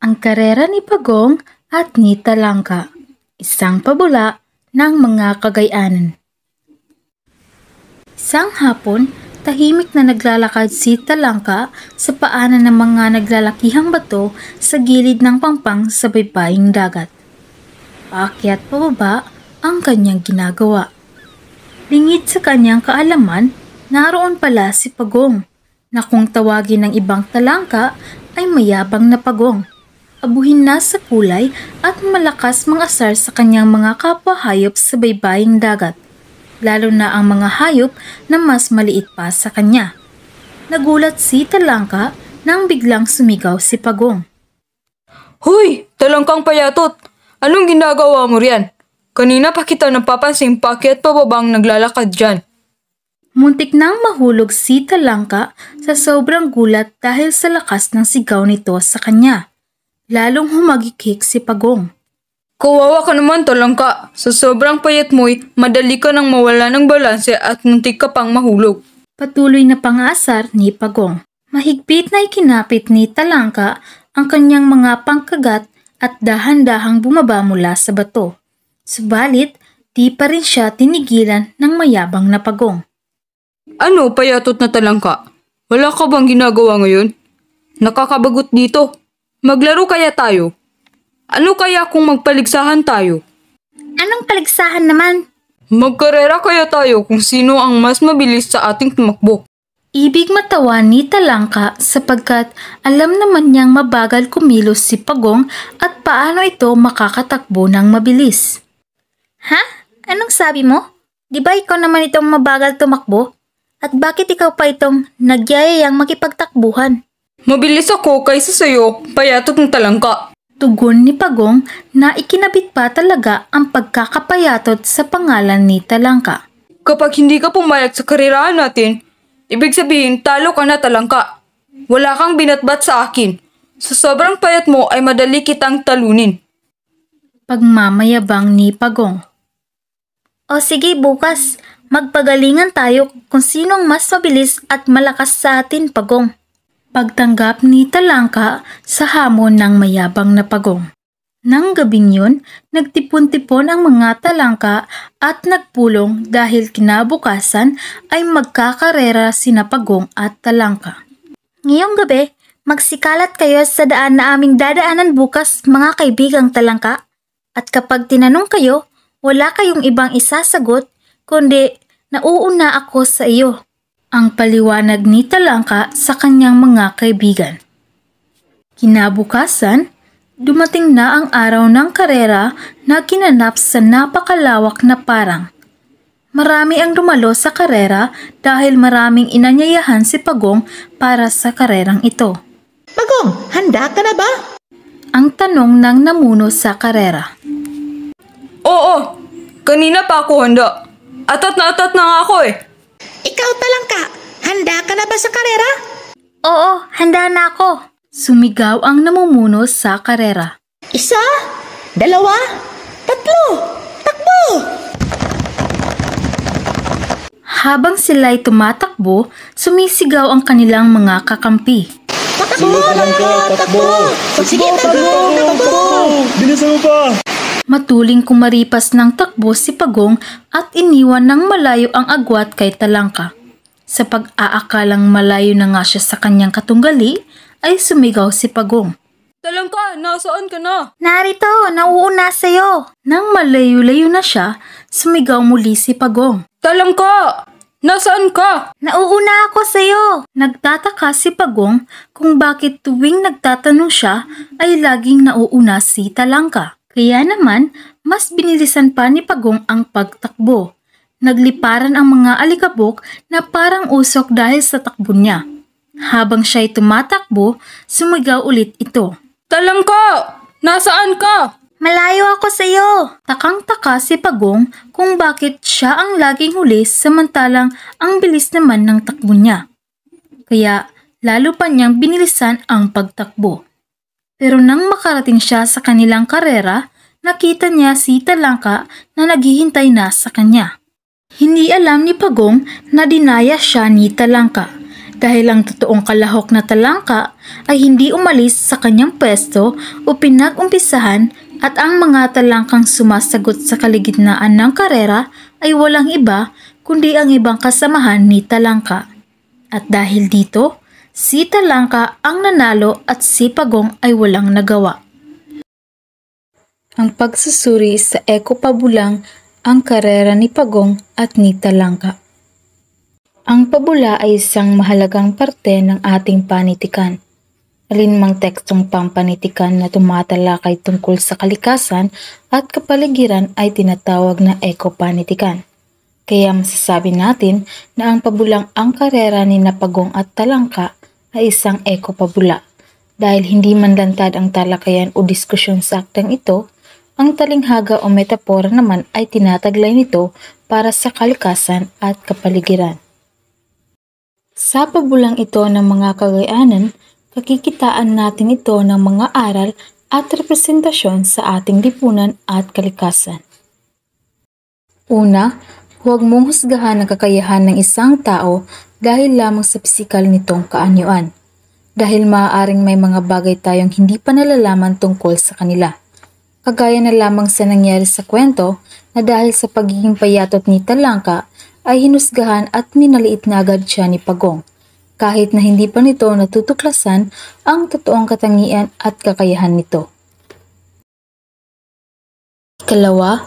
Ang karera ni Pagong at ni Talangka, isang pabula ng mga Cagayanan. Isang hapon, tahimik na naglalakad si Talangka sa paanan ng mga naglalakihang bato sa gilid ng pampang sa baybaying dagat. Paakyat pababa ang kanyang ginagawa. Lingid sa kanyang kaalaman, naroon pala si Pagong, na kung tawagin ng ibang Talangka ay mayabang na Pagong. Abuhin na sa kulay at malakas mangasar sa kanyang mga kapwa hayop sa baybaying dagat, lalo na ang mga hayop na mas maliit pa sa kanya. Nagulat si Talangka nang biglang sumigaw si Pagong. Hoy! Talangkang payatot! Anong ginagawa mo riyan? Kanina pa kita napapansing paakyat pababang naglalakad dyan. Muntik nang mahulog si Talangka sa sobrang gulat dahil sa lakas ng sigaw nito sa kanya. Lalong humagikik si Pagong. Kawawa ka naman, Talangka. Sa sobrang payat mo'y madali ka nang mawala ng balanse at muntik ka pang mahulog. Patuloy na pangasar ni Pagong. Mahigpit na ikinapit ni Talangka ang kanyang mga pangkagat at dahan-dahang bumaba mula sa bato. Subalit, di pa rin siya tinigilan ng mayabang na Pagong. Ano, payatot na Talangka? Wala ka bang ginagawa ngayon? Nakakabagot dito. Maglaro kaya tayo? Ano kaya kung magpaligsahan tayo? Anong paligsahan naman? Magkarera kaya tayo kung sino ang mas mabilis sa ating tumakbo. Ibig matawa ni Talangka sapagkat alam naman niyang mabagal kumilos si Pagong at paano ito makakatakbo ng mabilis. Ha? Anong sabi mo? Di ba ikaw naman itong mabagal tumakbo? At bakit ikaw pa itong nagyayayang makipagtakbuhan? Mabilis ako kaysa sa'yo, payatot ng Talangka. Tugon ni Pagong na ikinabit pa talaga ang pagkakapayatot sa pangalan ni Talangka. Kapag hindi ka pumayag sa karirahan natin, ibig sabihin talo ka na Talangka. Wala kang binatbat sa akin. Sa sobrang payat mo ay madali kitang talunin. Pagmamayabang ni Pagong. O sige bukas, magpagalingan tayo kung sinong mas mabilis at malakas sa atin, Pagong. Pagtanggap ni Talangka sa hamon ng mayabang na Pagong. Nang gabing yun, nagtipon-tipon ang mga Talangka at nagpulong dahil kinabukasan ay magkakarera sina Pagong at Talangka. Ngayong gabi, magsikalat kayo sa daan na aming dadaanan bukas, mga kaibigang Talangka. At kapag tinanong kayo, wala kayong ibang isasagot, kundi nauuna ako sa iyo. Ang paliwanag ni Talangka sa kanyang mga kaibigan. Kinabukasan, dumating na ang araw ng karera na ginanap sa napakalawak na parang. Marami ang dumalo sa karera dahil maraming inanyayahan si Pagong para sa karerang ito. Pagong, handa ka na ba? Ang tanong ng namuno sa karera. Oo, kanina pa ako handa. Atat na nga ako eh. Ikaw Talangka, handa ka na ba sa karera? Oo, handa na ako. Sumigaw ang namumuno sa karera. 1, 2, 3, takbo! Habang sila'y tumatakbo, sumisigaw ang kanilang mga kakampi. Takbo! Takbo! Sige, takbo! Bilisan mo pa! Matuling kumaripas ng takbo si Pagong at iniwan ng malayo ang agwat kay Talangka. Sa pag-aakalang malayo na nga siya sa kanyang katunggali, ay sumigaw si Pagong. Talangka, nasaan ka na? Narito, nauuna sa'yo. Nang malayo-layo na siya, sumigaw muli si Pagong. Talangka, nasaan ka? Nauuna ako sa'yo. Nagtataka si Pagong kung bakit tuwing nagtatanong siya ay laging nauuna si Talangka. Kaya naman, mas binilisan pa ni Pagong ang pagtakbo. Nagliparan ang mga alikabok na parang usok dahil sa takbo niya. Habang siya'y tumatakbo, sumigaw ulit ito. Talangka, nasaan ka? Malayo ako sa iyo. Takang-taka si Pagong kung bakit siya ang laging huli samantalang ang bilis naman ng takbo niya. Kaya lalo pa niyang binilisan ang pagtakbo. Pero nang makarating siya sa kanilang karera, nakita niya si Talangka na naghihintay na sa kanya. Hindi alam ni Pagong na dinaya siya ni Talangka Dahil ang totoong kalahok na talangka ay hindi umalis sa kanyang pwesto o pinag-umpisahan at ang mga talangkang sumasagot sa kaligitnaan ng karera ay walang iba kundi ang ibang kasamahan ni Talangka. At dahil dito, si Talangka ang nanalo at si Pagong ay walang nagawa. Ang pagsusuri sa ekopabulang ang karera ni Pagong at ni Talangka. Ang pabula ay isang mahalagang parte ng ating panitikan. Alinmang tekstong pampanitikan na tumatalakay tungkol sa kalikasan at kapaligiran ay tinatawag na ekopanitikan. Kaya masasabi natin na ang pabulang ang karera ni Pagong at Talangka ay isang ekopabula. Dahil hindi man lantad ang talakayan o diskusyon sa aktang ito, ang talinghaga o metapora naman ay tinataglay nito para sa kalikasan at kapaligiran. Sa pabulang ito ng mga kagayanan, kakikitaan natin ito ng mga aral at representasyon sa ating lipunan at kalikasan. Una, huwag mong husgahan ang kakayahan ng isang tao dahil lamang sa pisikal nitong kaanyuan. Dahil maaaring may mga bagay tayong hindi pa nalalaman tungkol sa kanila. Kagaya na lamang sa nangyari sa kwento na dahil sa pagiging payatot ni Talangka ay hinusgahan at minaliit na agad siya ni Pagong, kahit na hindi pa nito natutuklasan ang totoong katangian at kakayahan nito. Ikalawa,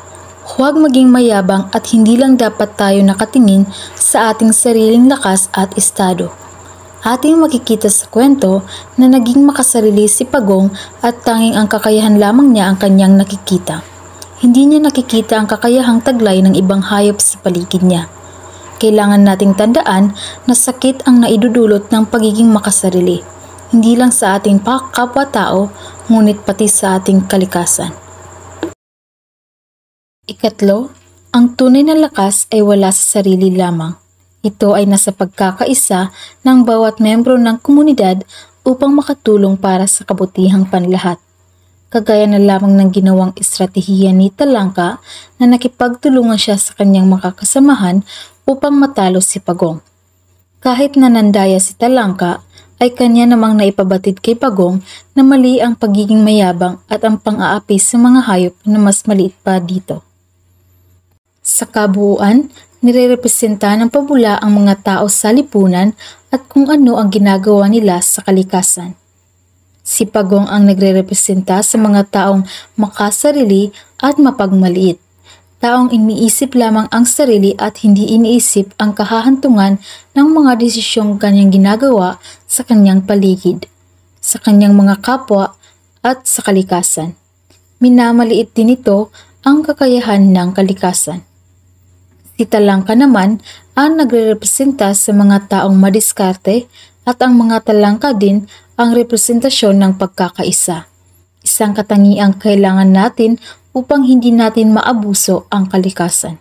huwag maging mayabang at hindi lang dapat tayo nakatingin sa ating sariling lakas at estado. Ating makikita sa kwento na naging makasarili si Pagong at tanging ang kakayahan lamang niya ang kanyang nakikita. Hindi niya nakikita ang kakayahang taglay ng ibang hayop sa paligid niya. Kailangan nating tandaan na sakit ang naidudulot ng pagiging makasarili, hindi lang sa ating kapwa-tao, ngunit pati sa ating kalikasan. Ikatlo, ang tunay na lakas ay wala sa sarili lamang. Ito ay nasa pagkakaisa ng bawat membro ng komunidad upang makatulong para sa kabutihang panlahat. Kagaya na lamang ng ginawang estratehiya ni Talangka na nakipagtulungan siya sa kanyang makakasamahan upang matalo si Pagong. Kahit nanandaya si Talangka, ay kanya namang naipabatid kay Pagong na mali ang pagiging mayabang at ang pang-aapi sa mga hayop na mas maliit pa dito. Sa kabuuan, nirerepresenta ng pabula ang mga tao sa lipunan at kung ano ang ginagawa nila sa kalikasan. Si Pagong ang nagrerepresenta sa mga taong makasarili at mapagmaliit. Taong iniisip lamang ang sarili at hindi iniisip ang kahahantungan ng mga desisyong kanyang ginagawa sa kanyang paligid, sa kanyang mga kapwa at sa kalikasan. Minamaliit din ito ang kakayahan ng kalikasan. Si Talangka naman ang nagrerepresenta sa mga taong madiskarte at ang mga talangka din ang representasyon ng pagkakaisa. Isang katangiang kailangan natin upang hindi natin maabuso ang kalikasan.